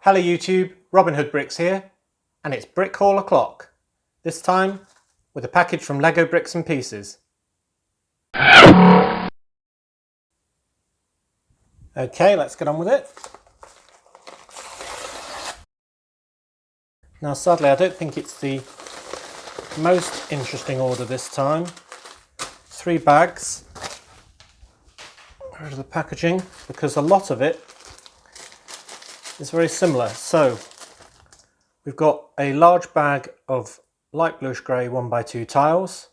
Hello YouTube, Robin Hood Bricks here, and it's Brick Haul O'Clock. This time with a package from Lego Bricks and Pieces. Okay, let's get on with it. Now sadly I don't think it's the most interesting order this time. 3 bags. Get rid of the packaging because a lot of it is very similar. So we've got a large bag of light bluish grey 1x2 tiles,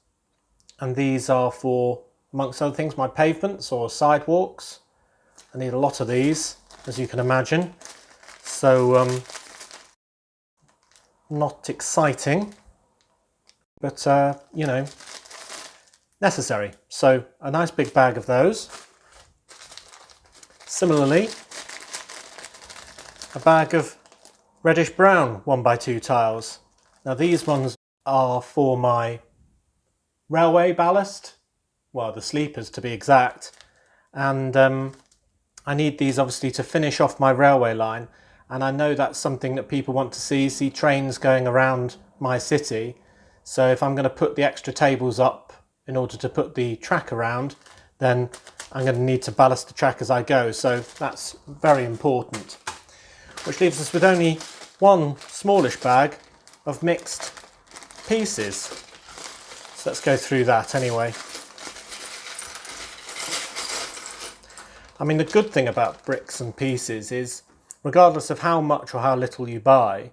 and these are for, amongst other things, my pavements or sidewalks. I need a lot of these, as you can imagine. So not exciting, but you know, necessary. So a nice big bag of those. Similarly, a bag of reddish brown 1x2 tiles. Now these ones are for my railway ballast, well, the sleepers to be exact, and I need these obviously to finish off my railway line, and I know that's something that people want to see trains going around my city. So if I'm going to put the extra tables up in order to put the track around, then I'm going to need to ballast the track as I go, so that's very important. Which leaves us with only one smallish bag of mixed pieces. So let's go through that anyway. I mean, the good thing about bricks and pieces is, regardless of how much or how little you buy,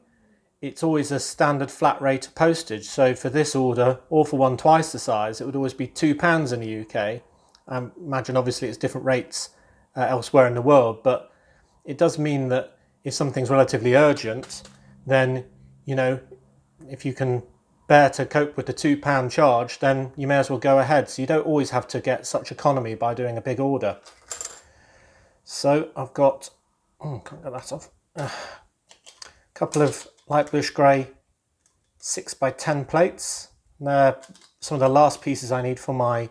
it's always a standard flat rate of postage. So for this order, or for one twice the size, it would always be £2 in the UK. I imagine obviously it's different rates elsewhere in the world, but it does mean that if something's relatively urgent, then, you know, if you can bear to cope with the £2 charge, then you may as well go ahead. So you don't always have to get such economy by doing a big order. So I've got, can't get that off, a couple of light bluish grey 6x10 plates. They're some of the last pieces I need for my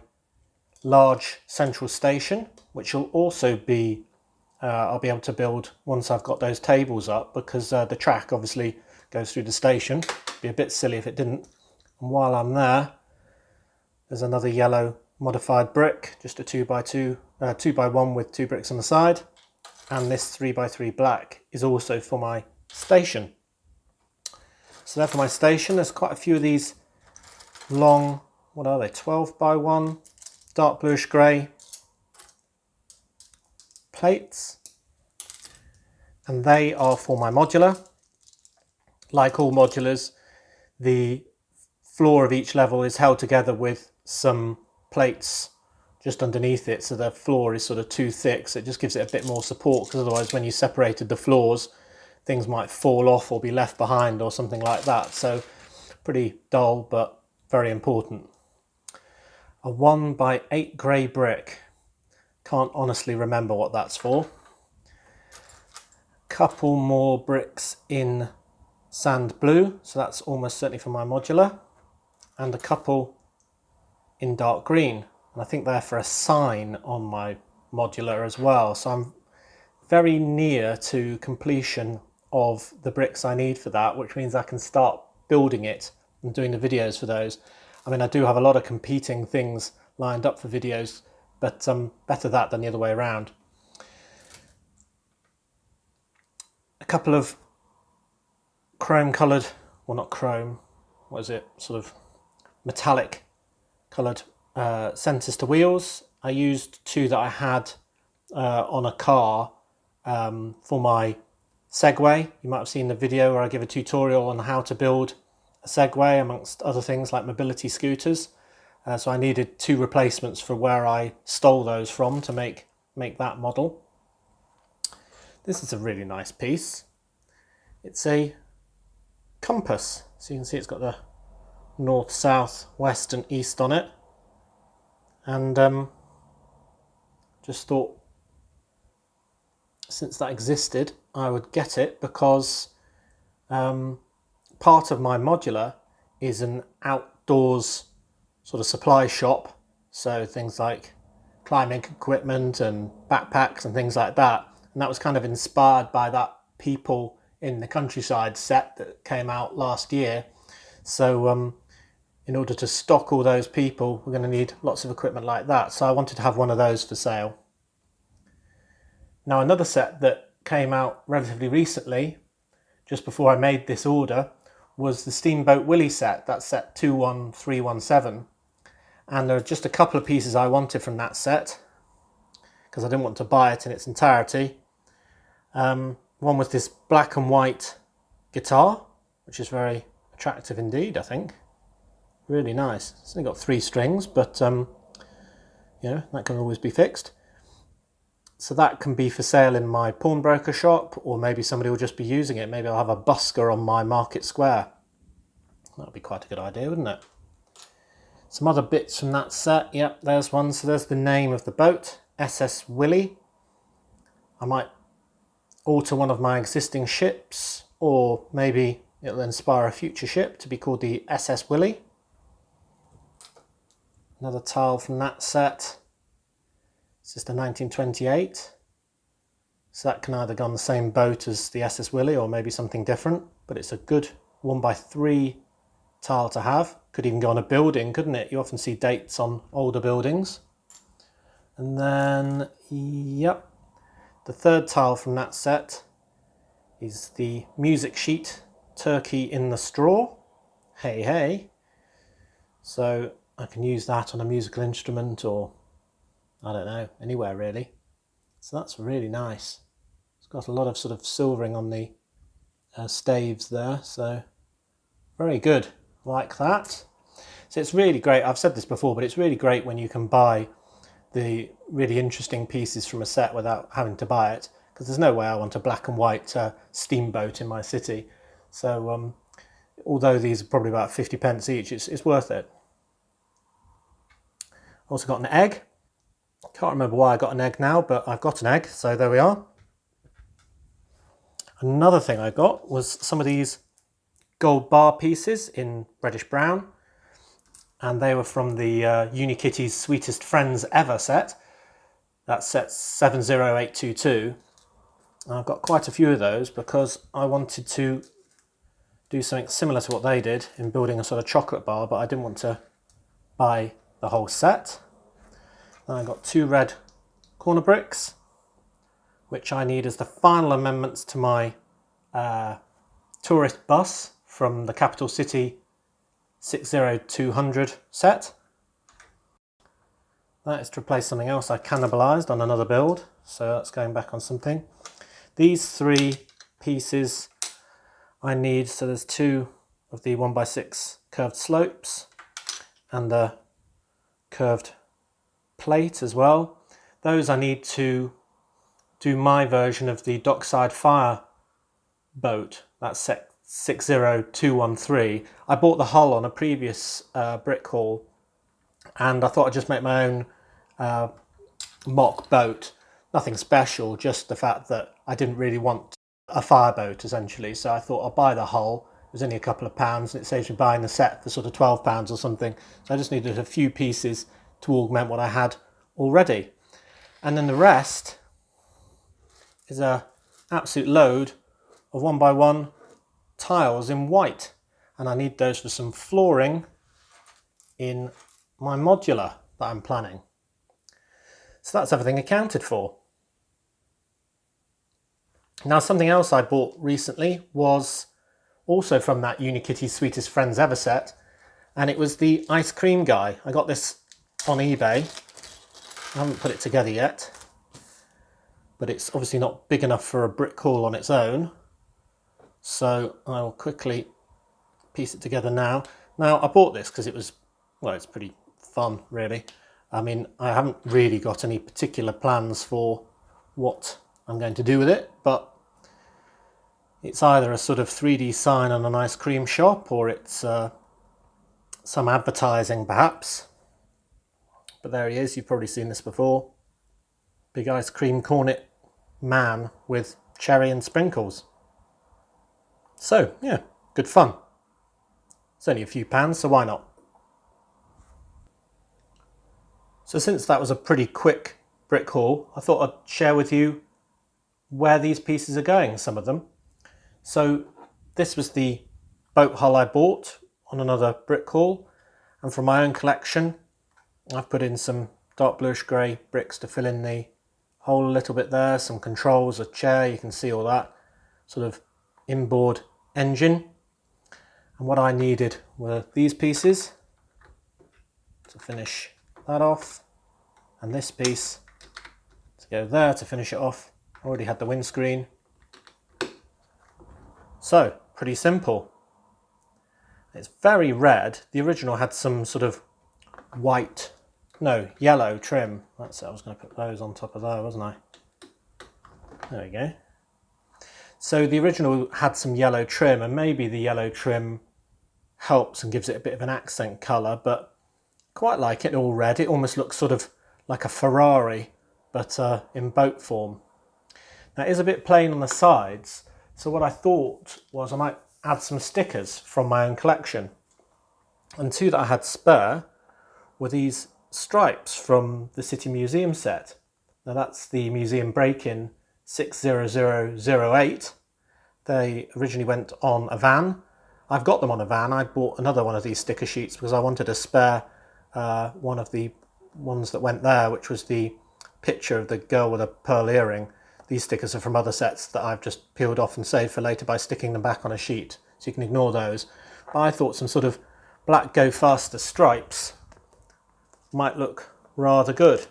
large central station, which will also be, I'll be able to build once I've got those tables up, because the track obviously goes through the station. It'd be a bit silly if it didn't. And while I'm there, there's another yellow modified brick, just a 2x1 with 2 bricks on the side, and this 3x3 black is also for my station. So there for my station. There's quite a few of these long, what are they, 12x1 dark bluish grey plates, and they are for my modular. Like all modulars, the floor of each level is held together with some plates just underneath it, so the floor is sort of too thick, so it just gives it a bit more support, because otherwise when you separated the floors, things might fall off or be left behind or something like that. So pretty dull, but very important. A 1x8 grey brick. Can't honestly remember what that's for. Couple more bricks in sand blue, so that's almost certainly for my modular, and a couple in dark green, and I think they're for a sign on my modular as well. So I'm very near to completion of the bricks I need for that, which means I can start building it and doing the videos for those. I mean, I do have a lot of competing things lined up for videos, but better that than the other way around. A couple of chrome coloured, well, not chrome, what is it, sort of metallic coloured centres to wheels. I used 2 that I had on a car for my Segway. You might have seen the video where I give a tutorial on how to build a Segway, amongst other things like mobility scooters. So I needed 2 replacements for where I stole those from to make that model. This is a really nice piece. It's a compass. So you can see it's got the north, south, west and east on it. And just thought, since that existed, I would get it, because part of my modular is an outdoors sort of supply shop, so things like climbing equipment and backpacks and things like that, and that was kind of inspired by that people in the countryside set that came out last year. So in order to stock all those people, we're going to need lots of equipment like that. So I wanted to have one of those for sale. Now another set that came out relatively recently, just before I made this order, was the Steamboat Willie set. That's set 21317. And there are just a couple of pieces I wanted from that set, because I didn't want to buy it in its entirety. One was this black and white guitar, which is very attractive indeed, I think. Really nice. It's only got 3 strings, but you know, that can always be fixed. So that can be for sale in my pawnbroker shop, or maybe somebody will just be using it. Maybe I'll have a busker on my market square. That would be quite a good idea, wouldn't it? Some other bits from that set. Yep, there's one. So there's the name of the boat, SS Willie. I might alter one of my existing ships, or maybe it'll inspire a future ship to be called the SS Willie. Another tile from that set. It's just a 1928. So that can either go on the same boat as the SS Willie or maybe something different, but it's a good 1x3 tile to have. Could even go on a building, couldn't it? You often see dates on older buildings. And then, yep, the third tile from that set is the music sheet, Turkey in the Straw. Hey, hey. So I can use that on a musical instrument, or I don't know, anywhere really. So that's really nice. It's got a lot of sort of silvering on the staves there, so very good. Like that. So it's really great. I've said this before, but it's really great when you can buy the really interesting pieces from a set without having to buy it, because there's no way I want a black and white steamboat in my city. So although these are probably about 50 pence each, it's worth it. Also got an egg. Can't remember why I got an egg now, but I've got an egg, so there we are. Another thing I got was some of these gold bar pieces in reddish brown, and they were from the Unikitty's Sweetest Friends Ever set. That's set 70822. And I've got quite a few of those because I wanted to do something similar to what they did in building a sort of chocolate bar, but I didn't want to buy the whole set. Then I got 2 red corner bricks, which I need as the final amendments to my tourist bus from the Capital City 60200 set. That is to replace something else I cannibalised on another build, so that's going back on something. These 3 pieces I need, so there's 2 of the 1x6 curved slopes and the curved plate as well. Those I need to do my version of the dockside fire boat. That's set 60213. I bought the hull on a previous brick haul, and I thought I'd just make my own mock boat. Nothing special, just the fact that I didn't really want a fireboat essentially, so I thought I'll buy the hull. It was only a couple of pounds and it saves me buying the set for sort of £12 or something, so I just needed a few pieces to augment what I had already. And then the rest is a absolute load of 1x1 tiles in white, and I need those for some flooring in my modular that I'm planning. So that's everything accounted for. Now, something else I bought recently was also from that Unikitty's Sweetest Friends Ever set, and it was the ice cream guy. I got this on eBay. I haven't put it together yet, but it's obviously not big enough for a brick haul on its own, so I'll quickly piece it together now. Now, I bought this because it was, well, it's pretty fun really. I mean, I haven't really got any particular plans for what I'm going to do with it, but it's either a sort of 3D sign on an ice cream shop, or it's some advertising perhaps. But there he is, you've probably seen this before. Big ice cream cornet man with cherry and sprinkles. So, yeah, good fun. It's only a few pounds, so why not? So since that was a pretty quick brick haul, I thought I'd share with you where these pieces are going, some of them. So this was the boat hull I bought on another brick haul, and from my own collection I've put in some dark bluish grey bricks to fill in the hole a little bit there, some controls, a chair, you can see all that, sort of inboard engine. And what I needed were these pieces to finish that off, and this piece to go there to finish it off. I already had the windscreen. So, pretty simple. It's very red. The original had some sort of yellow trim. That's it, I was going to put those on top of there, wasn't I? There we go. So the original had some yellow trim, and maybe the yellow trim helps and gives it a bit of an accent colour, but quite like it all red. It almost looks sort of like a Ferrari, but in boat form. Now it is a bit plain on the sides, so what I thought was I might add some stickers from my own collection. And two that I had spare were these stripes from the City Museum set. Now that's the museum break-in 60008. They originally went on a van. I've got them on a van. I bought another one of these sticker sheets because I wanted to spare one of the ones that went there, which was the picture of the girl with a pearl earring. These stickers are from other sets that I've just peeled off and saved for later by sticking them back on a sheet, so you can ignore those. But I thought some sort of black Go Faster stripes might look rather good.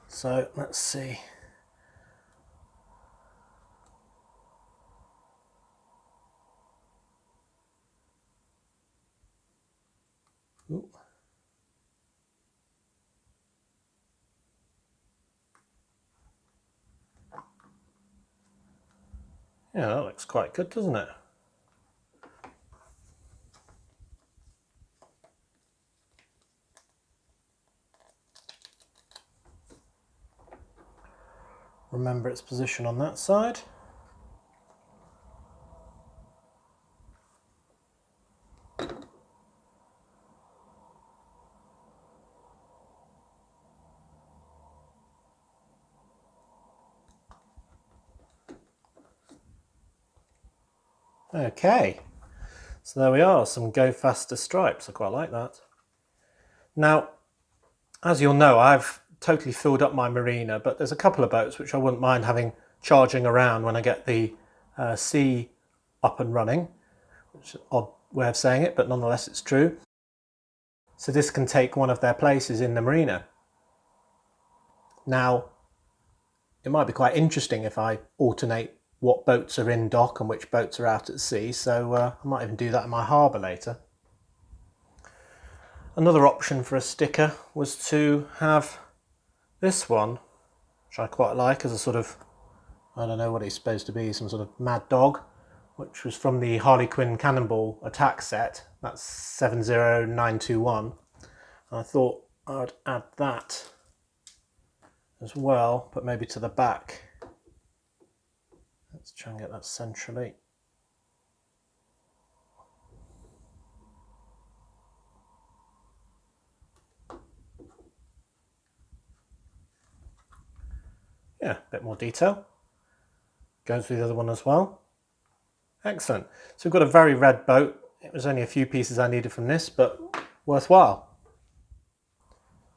So let's see. Ooh. Yeah, that looks quite good, doesn't it? Remember its position on that side. Okay, so there we are, some Go Faster stripes. I quite like that. Now, as you'll know, I've totally filled up my marina, but there's a couple of boats which I wouldn't mind having charging around when I get the sea up and running, which is an odd way of saying it, but nonetheless it's true. So this can take one of their places in the marina. Now, it might be quite interesting if I alternate what boats are in dock and which boats are out at sea, so I might even do that in my harbour later. Another option for a sticker was to have this one, which I quite like, as a sort of, I don't know what he's supposed to be, some sort of mad dog, which was from the Harlequin Cannonball attack set. That's 70921. And I thought I'd add that as well, but maybe to the back. Let's try and get that centrally. Yeah, a bit more detail. Goes with the other one as well. Excellent. So we've got a very red boat. It was only a few pieces I needed from this, but worthwhile.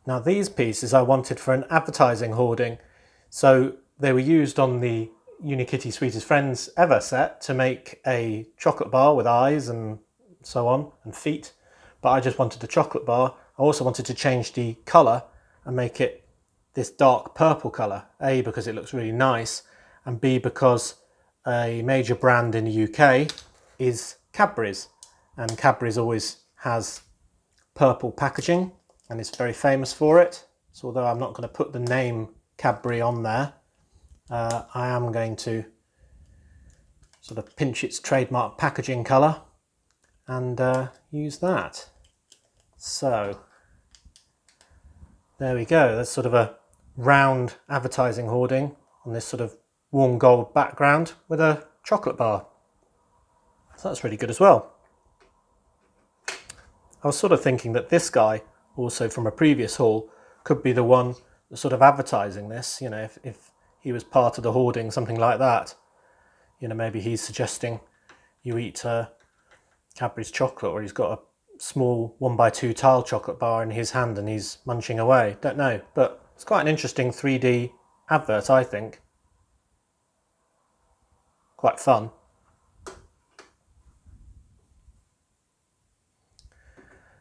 Now these pieces I wanted for an advertising hoarding. So they were used on the Unikitty Sweetest Friends Ever set to make a chocolate bar with eyes and so on, and feet. But I just wanted the chocolate bar. I also wanted to change the colour and make it this dark purple colour. A, because it looks really nice, and B, because a major brand in the UK is Cadbury's, and Cadbury's always has purple packaging and it's very famous for it. So although I'm not going to put the name Cadbury on there, I am going to sort of pinch its trademark packaging colour and use that. So there we go. That's sort of a round advertising hoarding on this sort of warm gold background with a chocolate bar. So that's really good as well. I was sort of thinking that this guy, also from a previous haul, could be the one that's sort of advertising this, you know, if he was part of the hoarding, something like that. You know, maybe he's suggesting you eat Cadbury's chocolate, or he's got a small 1x2 tile chocolate bar in his hand and he's munching away. Don't know, but it's quite an interesting 3D advert, I think. Quite fun.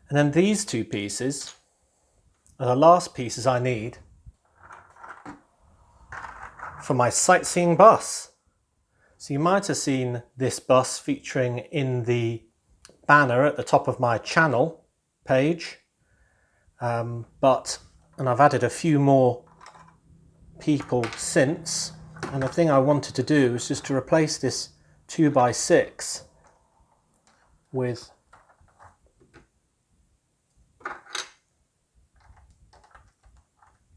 And then these two pieces are the last pieces I need for my sightseeing bus. So you might have seen this bus featuring in the banner at the top of my channel page, and I've added a few more people since, and the thing I wanted to do is just to replace this 2x6 with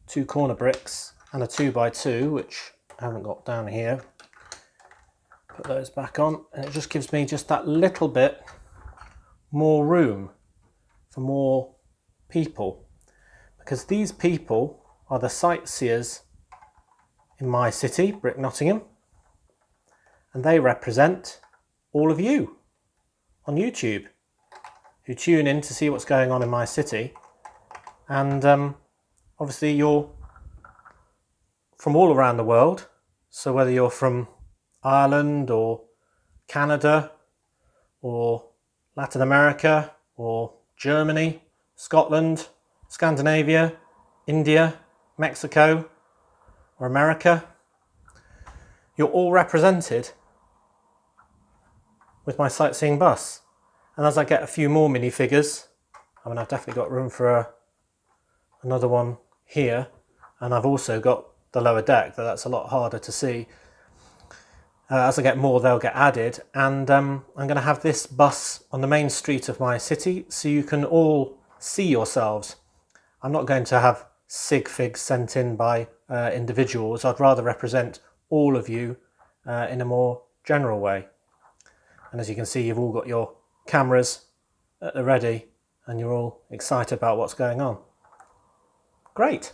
two corner bricks and a 2x2, which I haven't got down here. Put those back on, and it just gives me just that little bit more room for more people, because these people are the sightseers in my city, Brick Nottingham, and they represent all of you on YouTube who tune in to see what's going on in my city. And obviously you're from all around the world, so whether you're from Ireland or Canada or Latin America or Germany, Scotland, Scandinavia, India, Mexico or America, you're all represented with my sightseeing bus. And as I get a few more minifigures, I mean, I've definitely got room for another one here, and I've also got the lower deck, but that's a lot harder to see. As I get more, they'll get added, and I'm going to have this bus on the main street of my city so you can all see yourselves. I'm not going to have sig figs sent in by individuals. I'd rather represent all of you in a more general way. And as you can see, you've all got your cameras at the ready and you're all excited about what's going on. Great.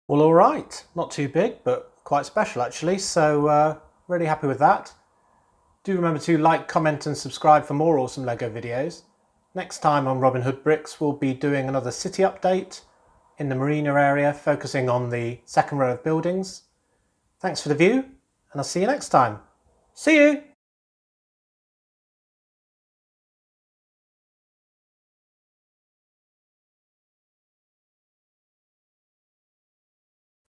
Well, all right, not too big, but quite special actually, so really happy with that. Do remember to like, comment and subscribe for more awesome LEGO videos. Next time on Robin Hood Bricks, we'll be doing another city update in the marina area, focusing on the second row of buildings. Thanks for the view, and I'll see you next time. See you!